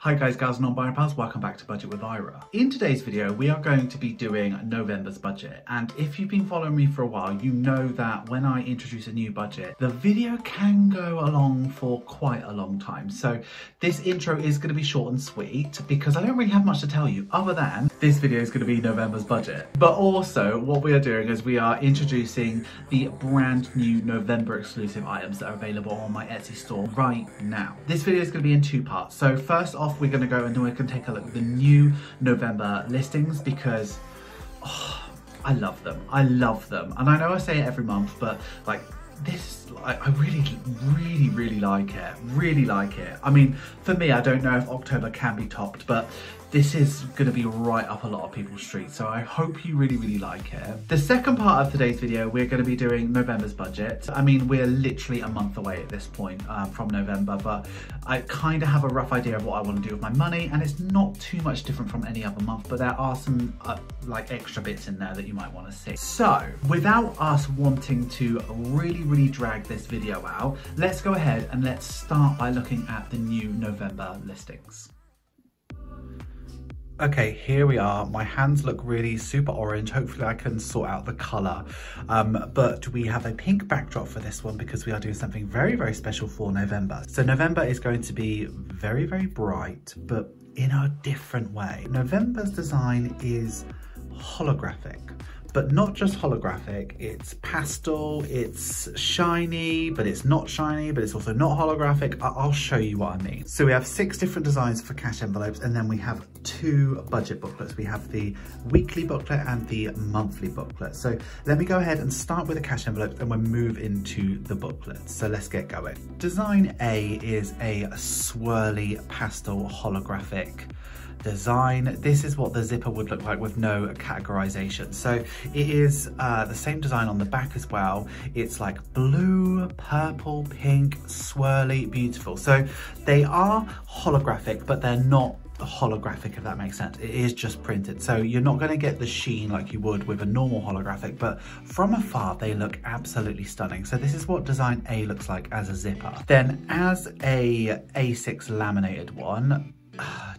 Hi guys, gals and non-binary pals, welcome back to Budget with Ira. In today's video, we are going to be doing November's budget. And if you've been following me for a while, you know that when I introduce a new budget, the video can go along for quite a long time. So this intro is going to be short and sweet because I don't really have much to tell you other than this video is going to be November's budget. But also what we are doing is we are introducing the brand new November exclusive items that are available on my Etsy store right now. This video is going to be in two parts. So first off, we're going to go and then we can take a look at the new November listings because I love them. I love them. And I know I say it every month, but like this, I really like it. Really like it. I mean, for me, I don't know if October can be topped, but this is going to be right up a lot of people's streets, so I hope you really like it. The second part of today's video, we're going to be doing November's budget. I mean, we're literally a month away at this point from November, but I kind of have a rough idea of what I want to do with my money, and it's not too much different from any other month, but there are some like extra bits in there that you might want to see. So, without us wanting to really drag this video out, let's go ahead and let's start by looking at the new November listings. Okay, here we are. My hands look really super orange. Hopefully I can sort out the colour. But we have a pink backdrop for this one because we are doing something very special for November. So November is going to be very bright, but in a different way. November's design is holographic. But not just holographic, it's pastel, it's shiny, but it's not shiny, but it's also not holographic. I'll show you what I mean. So we have 6 different designs for cash envelopes, and then we have 2 budget booklets. We have the weekly booklet and the monthly booklet. So let me go ahead and start with the cash envelope and we'll move into the booklet. So let's get going. Design A is a swirly pastel holographic design. This is what the zipper would look like with no categorization. So it is the same design on the back as well. It's like blue, purple, pink, swirly, beautiful. So they are holographic, but they're not holographic, if that makes sense. It is just printed, so you're not going to get the sheen like you would with a normal holographic, but from afar they look absolutely stunning. So this is what design A looks like as a zipper. Then as a A6 laminated one,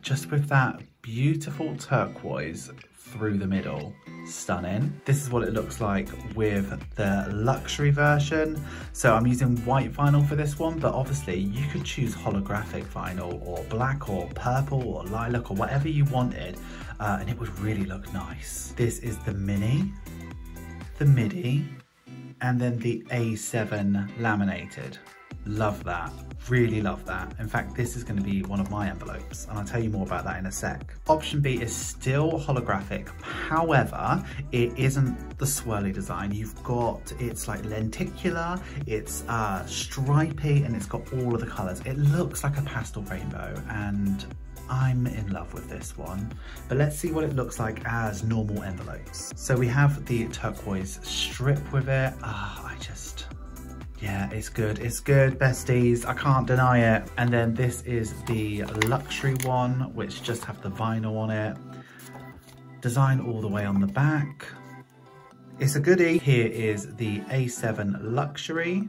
just with that beautiful turquoise through the middle, stunning. This is what it looks like with the luxury version. So I'm using white vinyl for this one, but obviously you could choose holographic vinyl or black or purple or lilac or whatever you wanted, and it would really look nice. This is the mini, the midi, and then the A7 laminated. Love that, really love that. In fact, this is going to be one of my envelopes and I'll tell you more about that in a sec. Option B is still holographic, however, it isn't the swirly design. You've got, it's like lenticular, it's stripy, and it's got all of the colours. It looks like a pastel rainbow and I'm in love with this one. But let's see what it looks like as normal envelopes. So we have the turquoise strip with it. Yeah, it's good, besties, I can't deny it. And then this is the luxury one, which just have the vinyl on it. Design all the way on the back. It's a goodie. Here is the A7 luxury,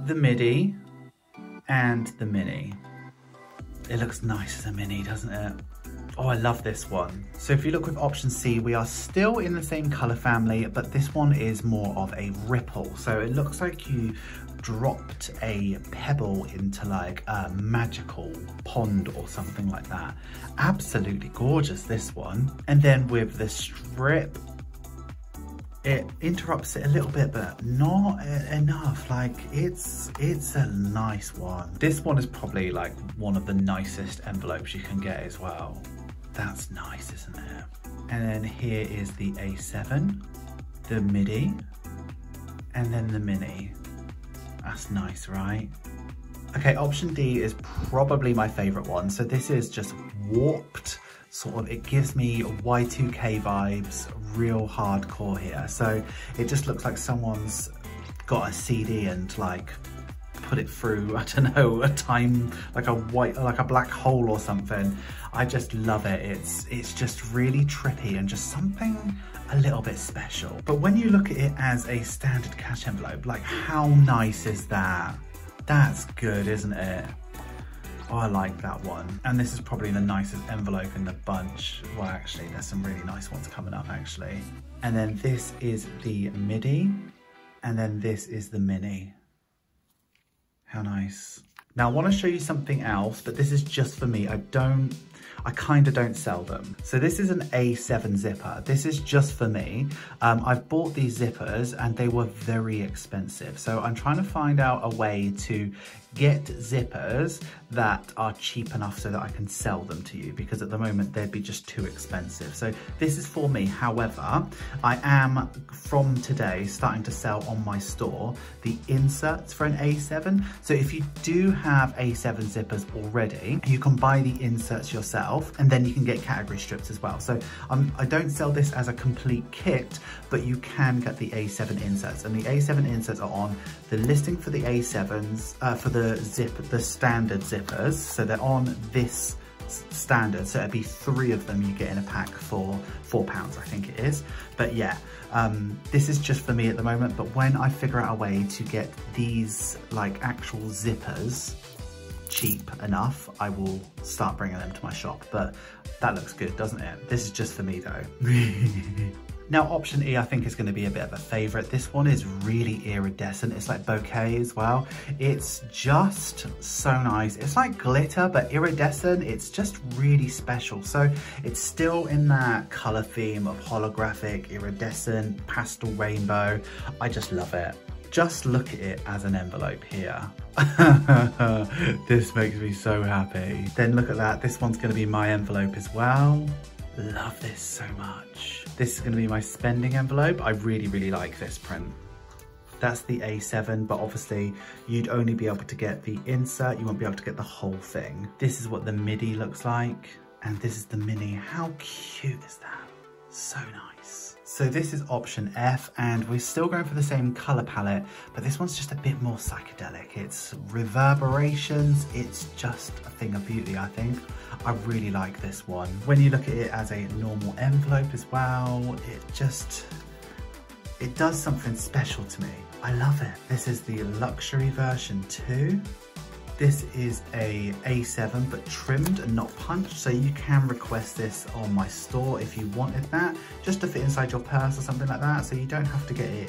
the midi, and the mini. It looks nice as a mini, doesn't it? Oh, I love this one. So if you look with option C, we are still in the same color family, but this one is more of a ripple. So it looks like you dropped a pebble into like a magical pond or something like that. Absolutely gorgeous, this one. And then with the strip, it interrupts it a little bit, but not enough. Like it's a nice one. This one is probably like one of the nicest envelopes you can get as well. That's nice, isn't it? And then here is the A7, the midi, and then the mini. That's nice, right? Okay, option D is probably my favorite one. So this is just warped, sort of, it gives me Y2K vibes, real hardcore here. So it just looks like someone's got a CD and like put it through, I don't know, a time, like a black hole or something. I just love it. It's just really trippy and just something a little bit special. But when you look at it as a standard cash envelope, like how nice is that? That's good, isn't it? Oh, I like that one. And this is probably the nicest envelope in the bunch. Well, actually, there's some really nice ones coming up, actually. And then this is the midi, and then this is the mini. How nice. Now, I want to show you something else, but this is just for me. I kind of don't sell them. So this is an A7 zipper. This is just for me. I've bought these zippers and they were very expensive. So I'm trying to find out a way to get zippers that are cheap enough so that I can sell them to you, because at the moment they'd be just too expensive. So this is for me. However, I am from today starting to sell on my store the inserts for an A7. So if you do have A7 zippers already, you can buy the inserts yourself, and then you can get category strips as well. So I don't sell this as a complete kit, but you can get the A7 inserts, and the A7 inserts are on the listing for the A7s, for the standard zippers. So they're on this standard, so it'd be 3 of them you get in a pack for £4, I think it is. But yeah, this is just for me at the moment, but when I figure out a way to get these like actual zippers cheap enough, I will start bringing them to my shop. But that looks good, doesn't it? This is just for me though. Now, option E, I think, is going to be a bit of a favourite. This one is really iridescent. It's like bouquet as well. It's just so nice. It's like glitter, but iridescent. It's just really special. So it's still in that colour theme of holographic, iridescent, pastel rainbow. I just love it. Just look at it as an envelope here. This makes me so happy. Then look at that. This one's going to be my envelope as well. Love this so much. This is going to be my spending envelope. I really, really like this print. That's the A7, but obviously you'd only be able to get the insert. You won't be able to get the whole thing. This is what the midi looks like, and this is the mini. How cute is that? So nice. So this is option F, and we're still going for the same color palette, but this one's just a bit more psychedelic. It's reverberations. It's just a thing of beauty, I think. I really like this one. When you look at it as a normal envelope as well, it does something special to me. I love it. This is the luxury version 2. This is a A7 but trimmed and not punched, so you can request this on my store if you wanted that, just to fit inside your purse or something like that, so you don't have to get it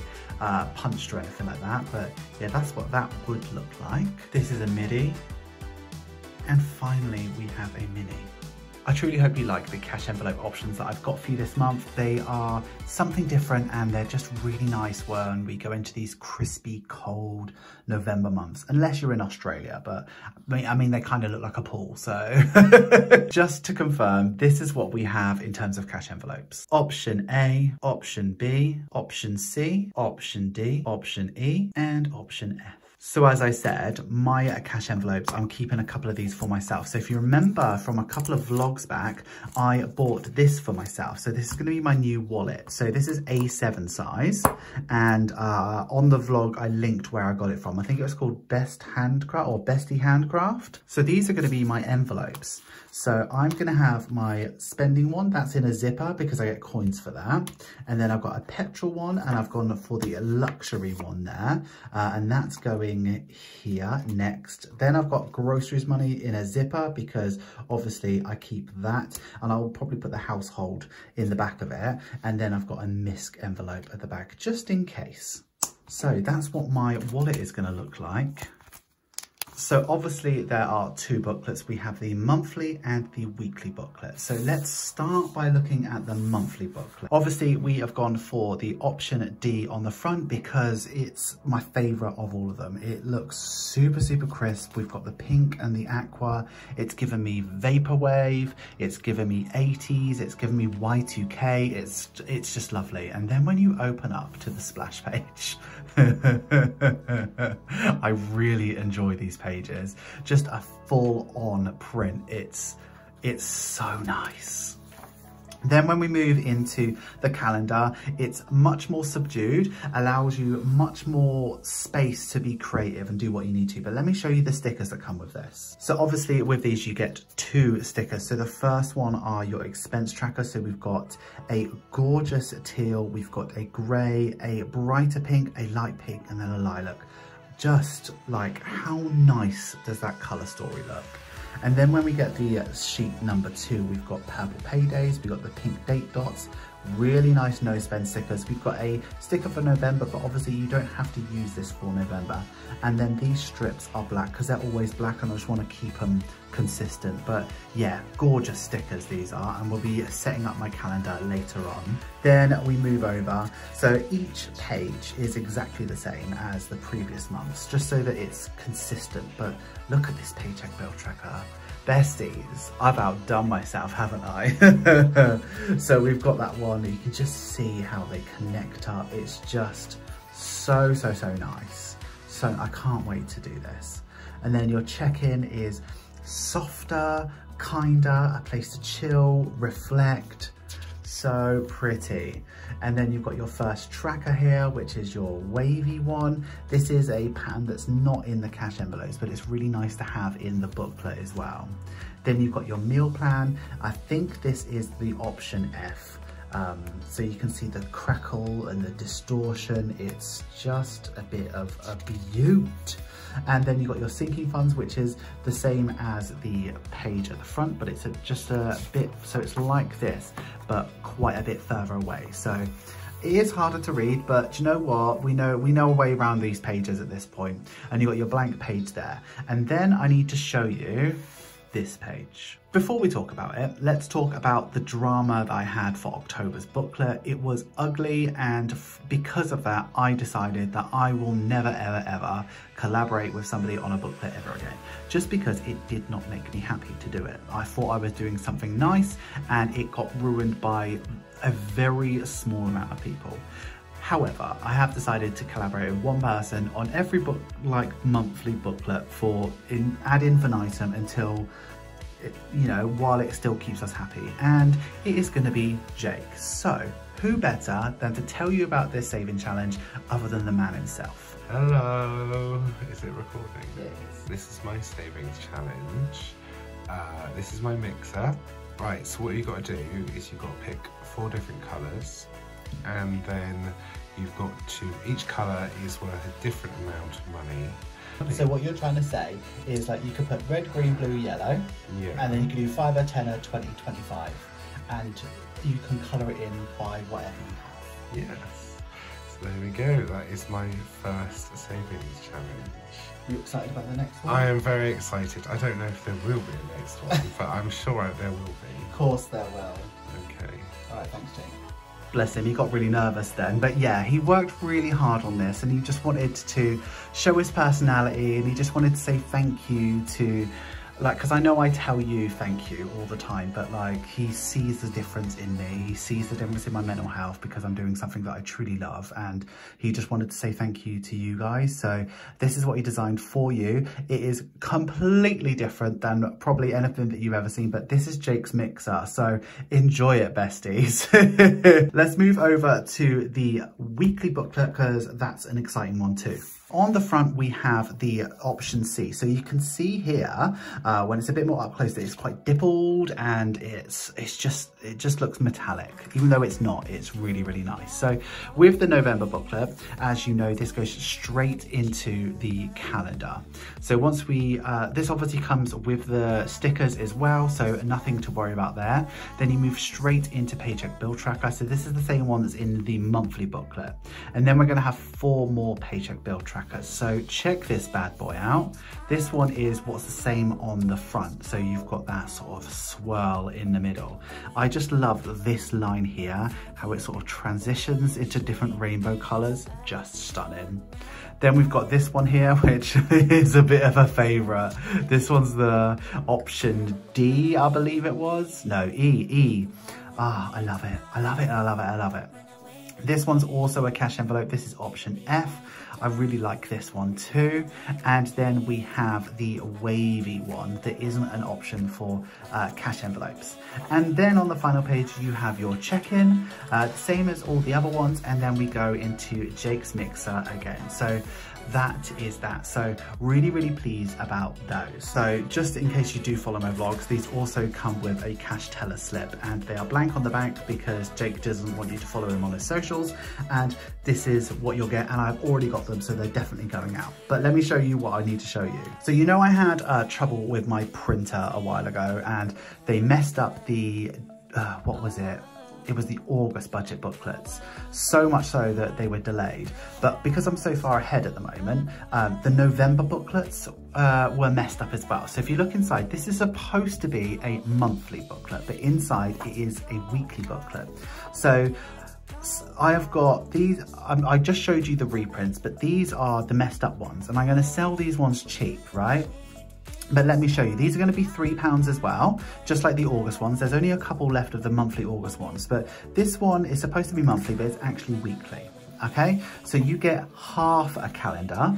punched or anything like that. But yeah, that's what that would look like. This is a midi. And finally, we have a mini. I truly hope you like the cash envelope options that I've got for you this month. They are something different, and they're just really nice when we go into these crispy, cold November months. Unless you're in Australia, but I mean, they kind of look like a pool. So just to confirm, this is what we have in terms of cash envelopes. Option A, option B, option C, option D, option E, and option F. So as I said, my cash envelopes, I'm keeping a couple of these for myself. So if you remember from a couple of vlogs back, I bought this for myself. So this is going to be my new wallet. So this is A7 size. And on the vlog, I linked where I got it from. I think it was called Best Handcraft or Bestie Handcraft. So these are going to be my envelopes. So I'm going to have my spending one. That's in a zipper because I get coins for that. And then I've got a petrol one, and I've gone for the luxury one there. And that's going here next. Then I've got groceries money in a zipper because obviously I keep that, and I'll probably put the household in the back of it. And then I've got a misc envelope at the back just in case. So that's what my wallet is going to look like. So obviously there are 2 booklets. We have the monthly and the weekly booklet. So let's start by looking at the monthly booklet. Obviously we have gone for the option D on the front because it's my favorite of all of them. It looks super, super crisp. We've got the pink and the aqua. It's given me vaporwave. It's given me 80s. It's given me Y2K. It's just lovely. And then when you open up to the splash page, I really enjoy these pages. Just a full-on print. It's so nice. Then when we move into the calendar, it's much more subdued, allows you much more space to be creative and do what you need to. But let me show you the stickers that come with this. So obviously with these you get 2 stickers. So the first one are your expense tracker. So we've got a gorgeous teal, we've got a grey, a brighter pink, a light pink, and then a lilac. Just like, how nice does that colour story look? And then when we get the sheet number 2, we've got purple paydays, we've got the pink date dots, really nice no spend stickers. We've got a sticker for November, but obviously you don't have to use this for November. And then these strips are black because they're always black and I just want to keep them consistent. But yeah, gorgeous stickers these are, and we'll be setting up my calendar later on. Then we move over. So each page is exactly the same as the previous months, just so that it's consistent. But look at this paycheck bill tracker. Besties, I've outdone myself, haven't I? So we've got that one. You can just see how they connect up. It's just so nice. So I can't wait to do this. And then your check-in is softer, kinder, a place to chill, reflect. So pretty. And then you've got your first tracker here, which is your wavy one. This is a pattern that's not in the cash envelopes, but it's really nice to have in the booklet as well. Then you've got your meal plan. I think this is the option F. So you can see the crackle and the distortion. It's just a bit of a beaut. And then you've got your sinking funds, which is the same as the page at the front, but it's just a bit, so it's like this, but quite a bit further away. So it is harder to read, but do you know what? We know a way around these pages at this point. And you've got your blank page there. And then I need to show you this page. Before we talk about it, let's talk about the drama that I had for October's booklet. It was ugly, and because of that, I decided that I will never, ever collaborate with somebody on a booklet ever again, just because it did not make me happy to do it. I thought I was doing something nice, and it got ruined by a very small amount of people. However, I have decided to collaborate with one person on every book, like monthly booklet for ad infinitum until, you know, while it still keeps us happy. And it is going to be Jake. So who better than to tell you about this saving challenge other than the man himself? Hello, is it recording? Yes. This is my savings challenge. This is my mixer. Right, so what you've got to do is you've got to pick 4 different colours, and then you've got to, each colour is worth a different amount of money. So what you're trying to say is, like, you could put red, green, blue, yellow, yeah, and then you can do 5, 10, 20, 25, and you can colour it in by whatever you have. Yes. So there we go, that is my first savings challenge. Are you excited about the next one? I am very excited. I don't know if there will be a next one, but I'm sure there will be. Of course there will. Okay. Alright, thanks Jane. Bless him, he got really nervous then. But yeah, he worked really hard on this, and he just wanted to show his personality, and he just wanted to say thank you to, like, because I know I tell you thank you all the time, but like, he sees the difference in me. He sees the difference in my mental health because I'm doing something that I truly love, and he just wanted to say thank you to you guys. So this is what he designed for you. It is completely different than probably anything that you've ever seen, but this is Jake's mixer, so enjoy it, besties. Let's move over to the weekly booklet, because that's an exciting one too. On the front, we have the option C. So you can see here, when it's a bit more up close, that it's quite dippled, and it just looks metallic. Even though it's not, it's really, really nice. So with the November booklet, as you know, this goes straight into the calendar. So once we, this obviously comes with the stickers as well, so nothing to worry about there. Then you move straight into Paycheck Bill Tracker. So this is the same one that's in the monthly booklet. And then we're gonna have 4 more Paycheck Bill Trackers. So check this bad boy out. This one is what's the same on the front. So you've got that sort of swirl in the middle. I just love this line here, how it sort of transitions into different rainbow colors. Just stunning. Then we've got this one here, which is a bit of a favorite. This one's the option D, I believe it was. No, E. Ah, I love it. I love it. I love it. I love it. This one's also a cash envelope. This is option F. I really like this one too. And then we have the wavy one that isn't an option for cash envelopes. And then on the final page, you have your check-in, same as all the other ones. And then we go into Jake's mixer again. So that is that. So really, really pleased about those. So just in case you do follow my vlogs, these also come with a cash teller slip, and they are blank on the back because Jake doesn't want you to follow him on his socials, and this is what you'll get, and I've already got them, so they're definitely going out. But let me show you what I need to show you. So you know I had trouble with my printer a while ago, and they messed up the, what was it? It was the August budget booklets, so much so that they were delayed. But because I'm so far ahead at the moment, the November booklets were messed up as well. So if you look inside, this is supposed to be a monthly booklet, but inside it is a weekly booklet. So I have got these, I just showed you the reprints, but these are the messed up ones, and I'm gonna sell these ones cheap, right? But let me show you, these are going to be £3 as well, just like the August ones. There's only a couple left of the monthly August ones, but this one is supposed to be monthly, but it's actually weekly, okay? So you get half a calendar,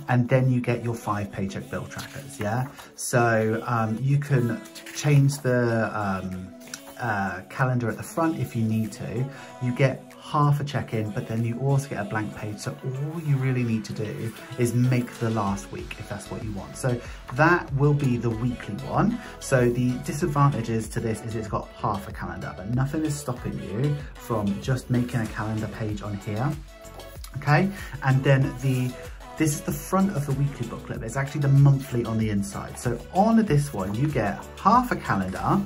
and then you get your 5 paycheck bill trackers, yeah? So you can change the calendar at the front if you need to. You get half a check-in, but then you also get a blank page. So all you really need to do is make the last week if that's what you want. So that will be the weekly one. So the disadvantages to this is it's got half a calendar, but nothing is stopping you from just making a calendar page on here, okay? And then this is the front of the weekly booklet, but it's actually the monthly on the inside. So on this one, you get half a calendar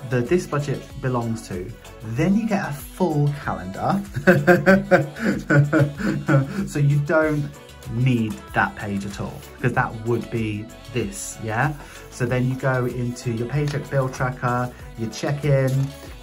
that this budget belongs to, then you get a full calendar. So you don't need that page at all, because that would be this, yeah? So then you go into your paycheck bill tracker, your check-in,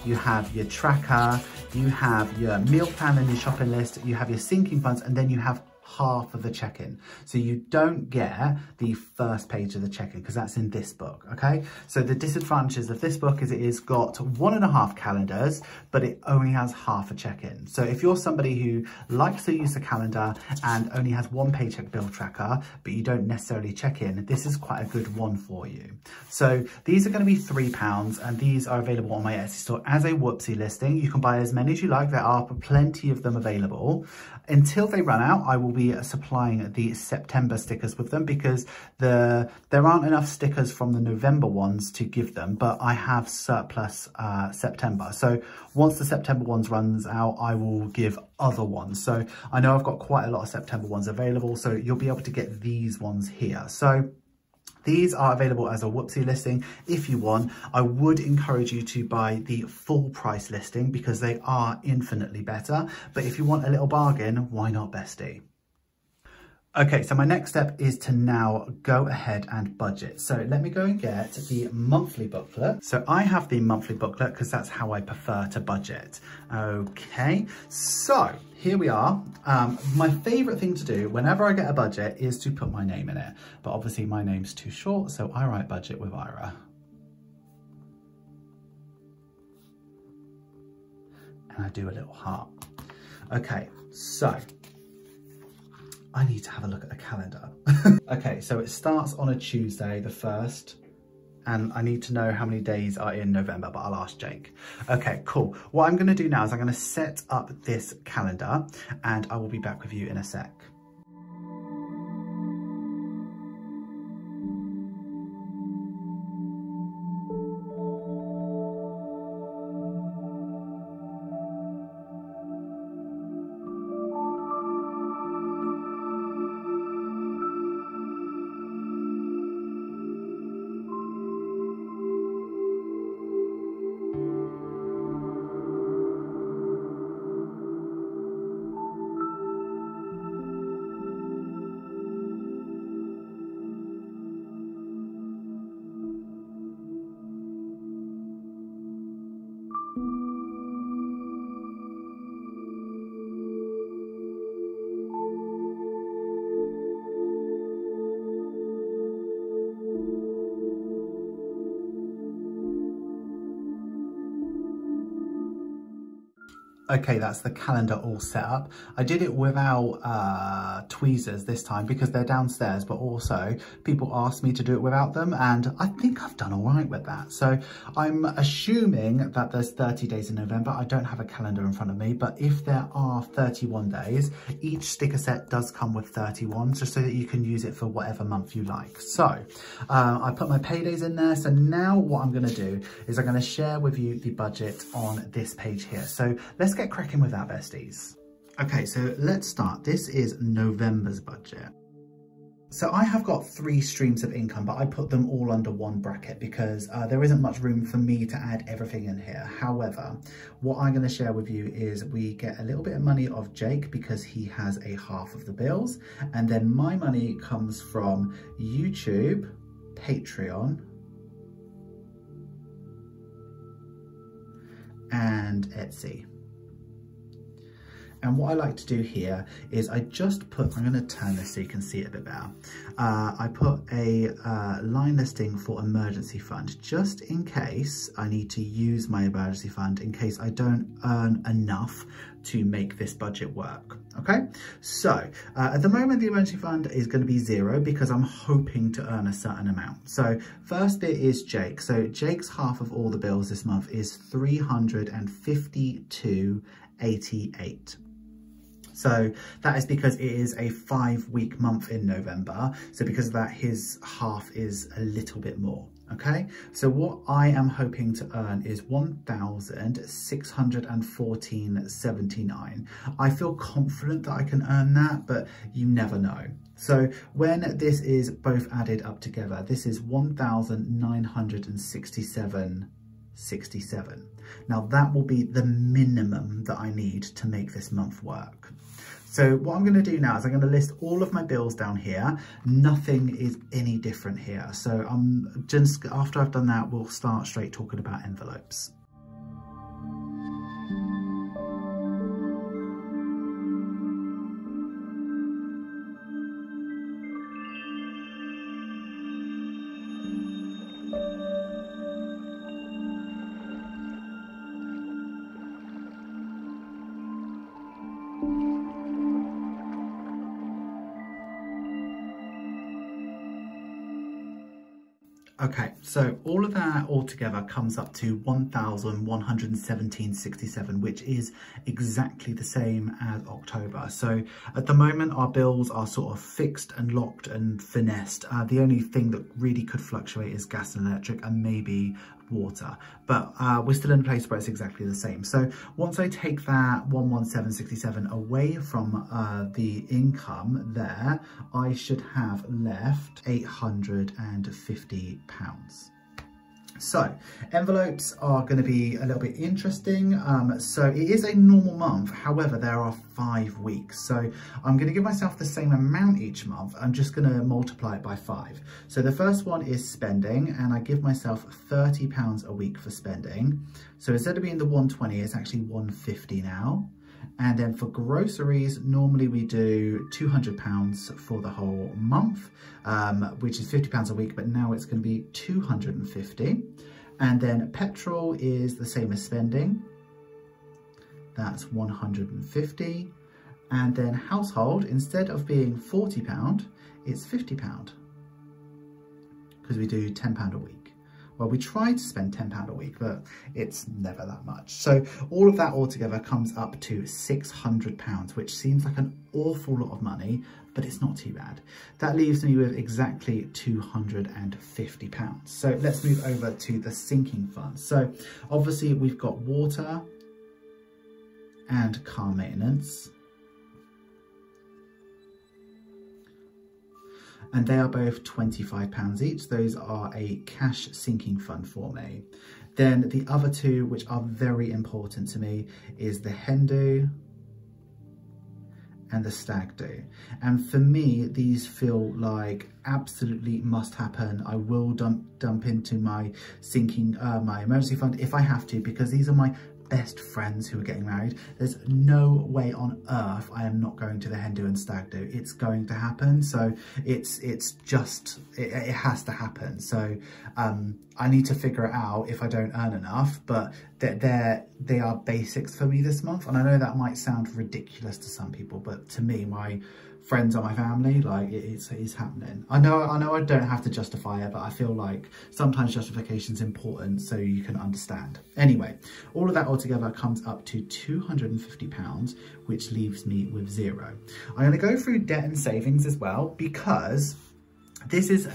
you have your tracker, you have your meal plan and your shopping list, you have your sinking funds, and then you have half of the check-in. So you don't get the first page of the check-in because that's in this book, okay? So the disadvantages of this book is it has got 1.5 calendars, but it only has half a check-in. So if you're somebody who likes to use the calendar and only has 1 paycheck bill tracker, but you don't necessarily check in, this is quite a good one for you. So these are going to be £3, and these are available on my Etsy store as a whoopsie listing. You can buy as many as you like. There are plenty of them available. Until they run out, I will be supplying the September stickers with them because there aren't enough stickers from the November ones to give them, but I have surplus September. So once the September ones runs out, I will give other ones. So I know I've got quite a lot of September ones available, so you'll be able to get these ones here. So these are available as a whoopsie listing. If you want, I would encourage you to buy the full price listing because they are infinitely better. But if you want a little bargain, why not bestie? Okay, so my next step is to now go ahead and budget. So let me go and get the monthly booklet. So I have the monthly booklet because that's how I prefer to budget. Okay, so here we are. My favorite thing to do whenever I get a budget is to put my name in it. But obviously my name's too short, so I write budget with Ira. And I do a little heart. Okay, so I need to have a look at the calendar. Okay, so it starts on a Tuesday, the 1st, and I need to know how many days are in November, but I'll ask Jake. Okay, cool. What I'm gonna do now is I'm gonna set up this calendar and I will be back with you in a sec. Okay, that's the calendar all set up. I did it without tweezers this time because they're downstairs, but also people asked me to do it without them, and I think I've done all right with that. So I'm assuming that there's 30 days in November. I don't have a calendar in front of me, but if there are 31 days, each sticker set does come with 31, just so that you can use it for whatever month you like. So I put my paydays in there. So now what I'm gonna do is I'm gonna share with you the budget on this page here. So let's get cracking with that, besties. Okay, so let's start. This is November's budget. So I have got 3 streams of income, but I put them all under one bracket because there isn't much room for me to add everything in here. However, what I'm going to share with you is we get a little bit of money of Jake because he has a half of the bills. And then my money comes from YouTube, Patreon, and Etsy. And what I like to do here is I just put, I'm going to turn this so you can see it a bit better. I put a line listing for emergency fund, just in case I need to use my emergency fund, in case I don't earn enough to make this budget work. Okay, so at the moment the emergency fund is going to be 0 because I'm hoping to earn a certain amount. So first bit is Jake. So Jake's half of all the bills this month is $352.88. So that is because it is a 5-week month in November. So because of that, his half is a little bit more. Okay, so what I am hoping to earn is $1,614.79. I feel confident that I can earn that, but you never know. So when this is both added up together, this is $1,967.67. Now that will be the minimum that I need to make this month work. So what I'm going to do now is I'm going to list all of my bills down here. Nothing is any different here. So I'm just, after I've done that, we'll start straight talking about envelopes. Okay, so all of that altogether comes up to $1,117.67, which is exactly the same as October. So at the moment, our bills are sort of fixed and locked and finessed. The only thing that really could fluctuate is gas and electric and maybe water, but we're still in a place where it's exactly the same. So once I take that 117.67 away from the income there, I should have left £850. So envelopes are going to be a little bit interesting. So it is a normal month. However, there are 5 weeks. So I'm going to give myself the same amount each month. I'm just going to multiply it by 5. So the first one is spending, and I give myself £30 a week for spending. So instead of being the 120, it's actually 150 now. And then for groceries, normally we do £200 for the whole month, which is £50 a week, but now it's going to be £250. And then petrol is the same as spending. That's £150. And then household, instead of being £40, it's £50, because we do £10 a week. Well, we try to spend £10 a week, but it's never that much. So all of that altogether comes up to £600, which seems like an awful lot of money, but it's not too bad. That leaves me with exactly £250. So let's move over to the sinking fund. So obviously we've got water and car maintenance. And they are both £25 each. Those are a cash sinking fund for me. Then the other two, which are very important to me, is the hen do and the stag do. And for me, these feel like absolutely must happen. I will dump into my sinking, my emergency fund if I have to, because these are my best friends who are getting married. There's no way on earth I am not going to the hen do and stag do. It's going to happen. So it has to happen. So I need to figure it out if I don't earn enough, but they are basics for me this month. And I know that might sound ridiculous to some people, but to me, my friends are my family. Like it's happening. I know I don't have to justify it, but I feel like sometimes justification is important so you can understand. Anyway, all of that altogether comes up to £250, which leaves me with 0. I'm going to go through debt and savings as well, because this is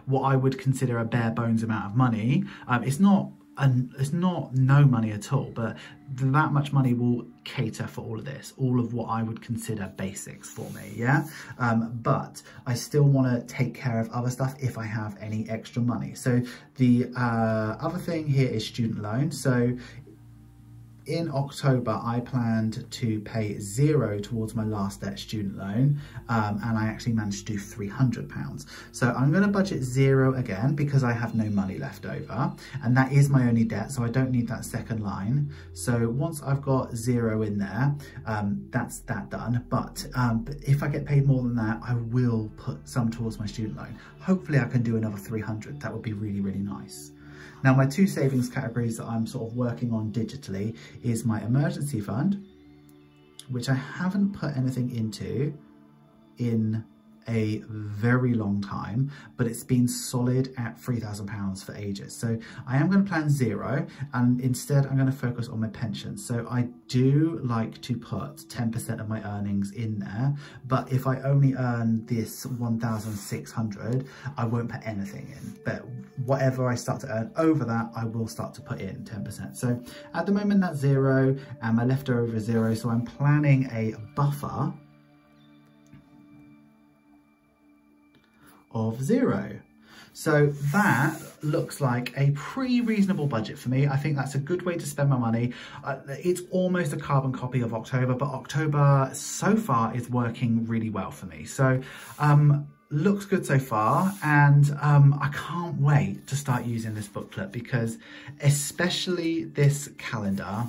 what I would consider a bare bones amount of money. It's not no money at all, but that much money will cater for all of this, all of what I would consider basics for me, yeah? But I still want to take care of other stuff if I have any extra money. So the other thing here is student loan. So in October, I planned to pay 0 towards my last debt student loan, and I actually managed to do £300. So I'm going to budget 0 again because I have no money left over, and that is my only debt, so I don't need that second line. So once I've got 0 in there, that's that done. But if I get paid more than that, I will put some towards my student loan. Hopefully I can do another 300. That would be really, really nice. Now, my 2 savings categories that I'm sort of working on digitally is my emergency fund, which I haven't put anything into in a very long time, but it's been solid at £3,000 for ages. So I am going to plan 0, and instead I'm going to focus on my pension. So I do like to put 10% of my earnings in there, but if I only earn this 1,600, I won't put anything in. But whatever I start to earn over that, I will start to put in 10%. So at the moment that's 0, and my leftover is 0. So I'm planning a buffer of 0. So that looks like a pretty reasonable budget for me. I think that's a good way to spend my money. It's almost a carbon copy of October, but October so far is working really well for me. So looks good so far, and I can't wait to start using this booklet, because especially this calendar,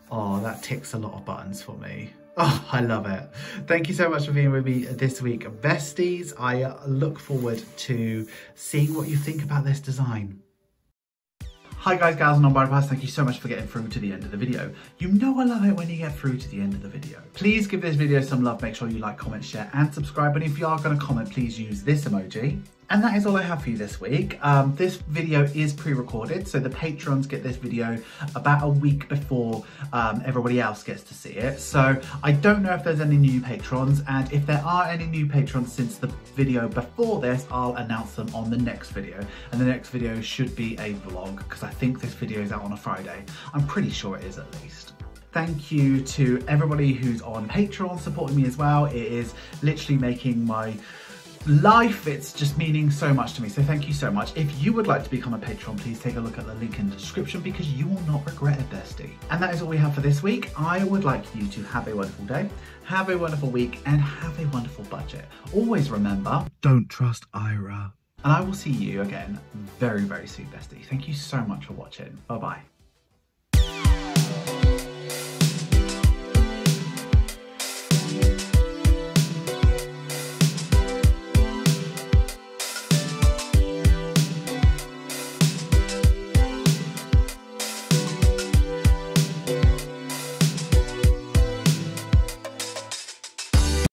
oh, that ticks a lot of buttons for me. Oh, I love it. Thank you so much for being with me this week, besties. I look forward to seeing what you think about this design. Hi guys, gals and non-binary, thank you so much for getting through to the end of the video. You know I love it when you get through to the end of the video. Please give this video some love, make sure you like, comment, share and subscribe. And if you are going to comment, please use this emoji. And that is all I have for you this week. This video is pre-recorded, so the patrons get this video about a week before everybody else gets to see it. So I don't know if there's any new patrons, and if there are any new patrons since the video before this, I'll announce them on the next video. And the next video should be a vlog, because I think this video is out on a Friday. I'm pretty sure it is, at least. Thank you to everybody who's on Patreon supporting me as well. It is literally making my life, it's just meaning so much to me, so thank you so much. If you would like to become a patron, please take a look at the link in the description, because you will not regret it, bestie. And that is all we have for this week. I would like you to have a wonderful day, have a wonderful week, and have a wonderful budget. Always remember, don't trust Ira. And I will see you again very, very soon, bestie. Thank you so much for watching. Bye bye.